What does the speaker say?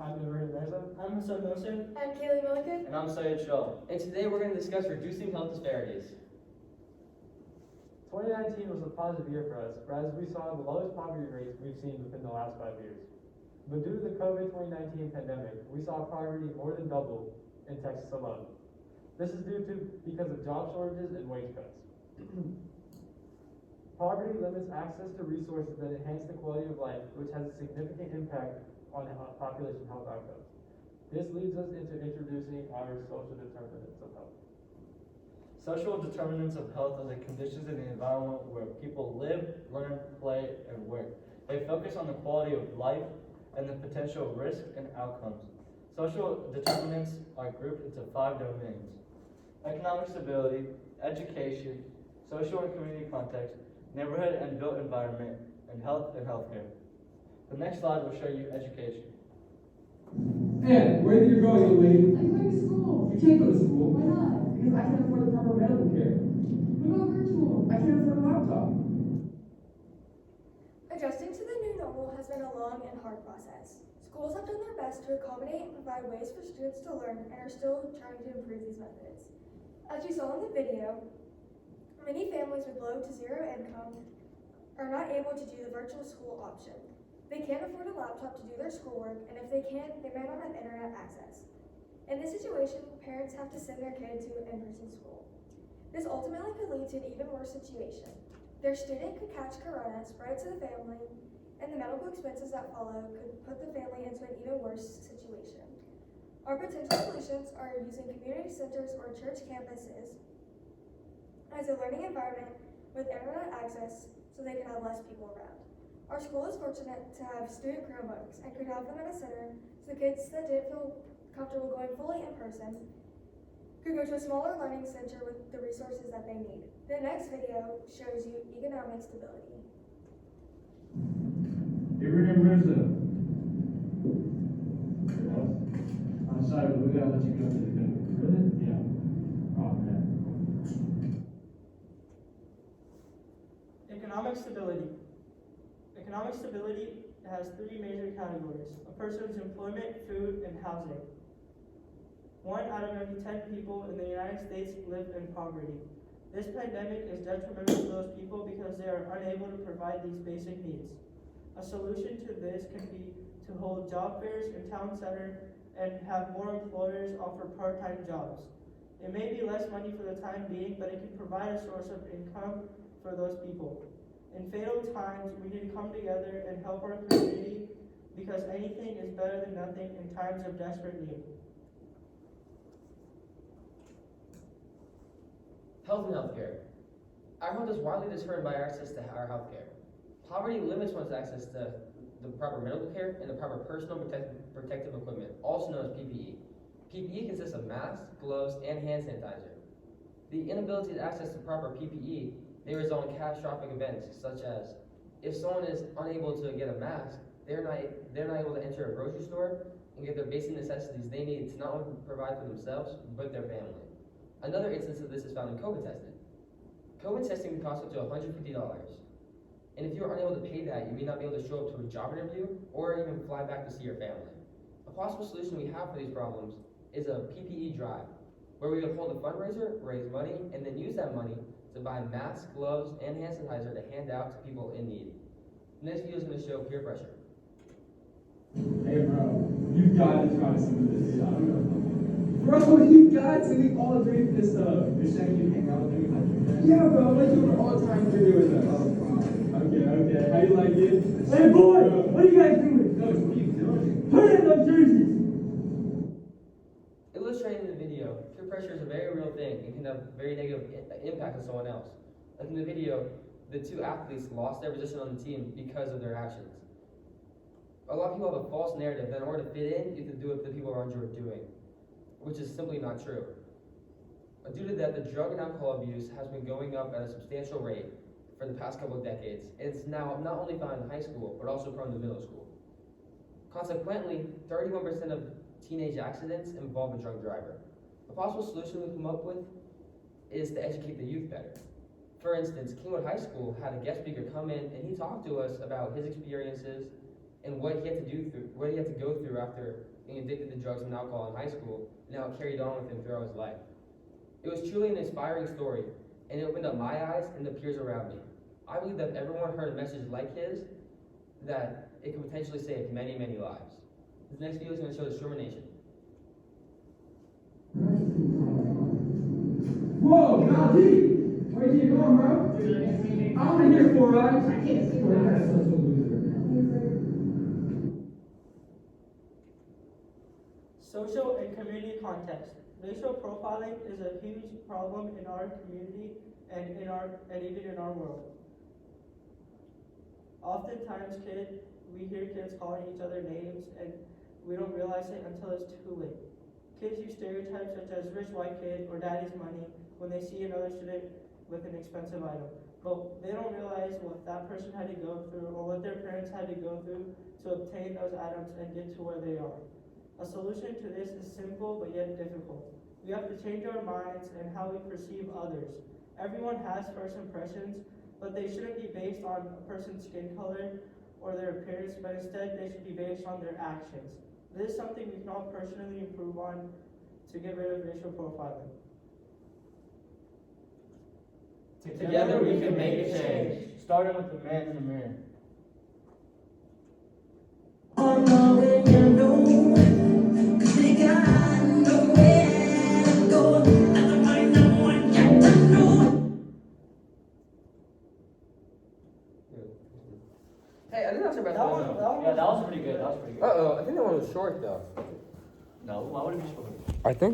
I'm Ibrahim Reza. I'm Hosa. I'm Kaylee Milliken. And I'm Syed Shah. And today we're going to discuss reducing health disparities. 2019 was a positive year for us, as we saw the lowest poverty rates we've seen within the last 5 years. But due to the COVID-19 pandemic, we saw poverty more than double in Texas alone. This is because of job shortages and wage cuts. Poverty limits access to resources that enhance the quality of life, which has a significant impact on population health outcomes. This leads us into introducing our social determinants of health. Social determinants of health are the conditions in the environment where people live, learn, play, and work. They focus on the quality of life and the potential risks and outcomes. Social determinants are grouped into 5 domains: economic stability, education, social and community context, neighborhood and built environment, and health and healthcare. The next slide will show you education. Hey, where are you going, young lady? I'm going to school. You can't go to school. Why not? Because I can't afford the proper medical care. What about virtual? I can't afford a laptop. Adjusting to the new normal has been a long and hard process. Schools have done their best to accommodate and provide ways for students to learn and are still trying to improve these methods. As you saw in the video, many families with low to zero income are not able to do the virtual school option. They can't afford a laptop to do their schoolwork, and if they can, they may not have internet access. In this situation, parents have to send their kid to in-person school. This ultimately could lead to an even worse situation. Their student could catch corona, spread it to the family, and the medical expenses that follow could put the family into an even worse situation. Our potential solutions are using community centers or church campuses as a learning environment with internet access so they can have less people around. Our school is fortunate to have student Chromebooks and could have them at a center so the kids that didn't feel comfortable going fully in person could go to a smaller learning center with the resources that they need. The next video shows you economic stability. Ibrahim Reza. I'm sorry, but we gotta let you go to the good. Really? Yeah. Oh, man. Economic stability. Economic stability has 3 major categories: a person's employment, food, and housing. 1 out of every 10 people in the United States live in poverty. This pandemic is detrimental to those people because they are unable to provide these basic needs. A solution to this can be to hold job fairs in town center and have more employers offer part-time jobs. It may be less money for the time being, but it can provide a source of income for those people. In fatal times, we need to come together and help our community because anything is better than nothing in times of desperate need. Health and healthcare. Our health is widely determined by access to our healthcare. Poverty limits one's access to the proper medical care and the proper personal protective equipment, also known as PPE. PPE consists of masks, gloves, and hand sanitizer. The inability to access the proper PPE may result in catastrophic events, such as if someone is unable to get a mask, they're not able to enter a grocery store and get their basic necessities they need to not only provide for themselves, but their family. Another instance of this is found in COVID testing. COVID testing can cost up to $150. And if you're unable to pay that, you may not be able to show up to a job interview or even fly back to see your family. A possible solution we have for these problems is a PPE drive, where we would hold a fundraiser, raise money, and then use that money to buy masks, gloves, and hand sanitizer to hand out to people in need. The next video is going to show peer pressure. Hey, bro, you've got to try some of this stuff. Bro, you got to. We all drink this stuff. You're saying you hang out with me? Yeah, bro. I do it all the time. You're doing this. Okay. How you like it? Hey, boy, what are you guys doing? No, what are you doing? Put in those jerseys. Illustrating the video, peer pressure is a very real thing and can have very negative impact on someone else. Like in the video, the 2 athletes lost their position on the team because of their actions. A lot of people have a false narrative that in order to fit in, you have to do what the people around you are doing, which is simply not true. Due to that, the drug and alcohol abuse has been going up at a substantial rate for the past couple of decades. It's now not only found in high school, but also from the middle school. Consequently, 31% of teenage accidents involve a drunk driver. A possible solution we've come up with is to educate the youth better. For instance, Kingwood High School had a guest speaker come in and he talked to us about his experiences and what he had to go through after being addicted to drugs and alcohol in high school, and how it carried on with him throughout his life. It was truly an inspiring story, and it opened up my eyes and the peers around me. I believe that if everyone heard a message like his, that it could potentially save many, many lives. This next video is going to show discrimination. Whoa, Nazi! Where you going, bro? I want to hear 4 eyes. I can't see 4 eyes. Social and community context. Racial profiling is a huge problem in our community and even in our world. Oftentimes, we hear kids calling each other names and we don't realize it until it's too late. Kids use stereotypes such as rich white kid or daddy's money when they see another student with an expensive item. But they don't realize what that person had to go through or what their parents had to go through to obtain those items and get to where they are. A solution to this is simple but yet difficult. We have to change our minds and how we perceive others. Everyone has first impressions, but they shouldn't be based on a person's skin color or their appearance, but instead they should be based on their actions. This is something we can all personally improve on to get rid of racial profiling. Together we can make a change, starting with the man in the mirror. Hey, I think that's our best That one. one- Yeah, that was pretty good. That was pretty good. Uh-oh, I think that one was short though. No, why would it be short? I think that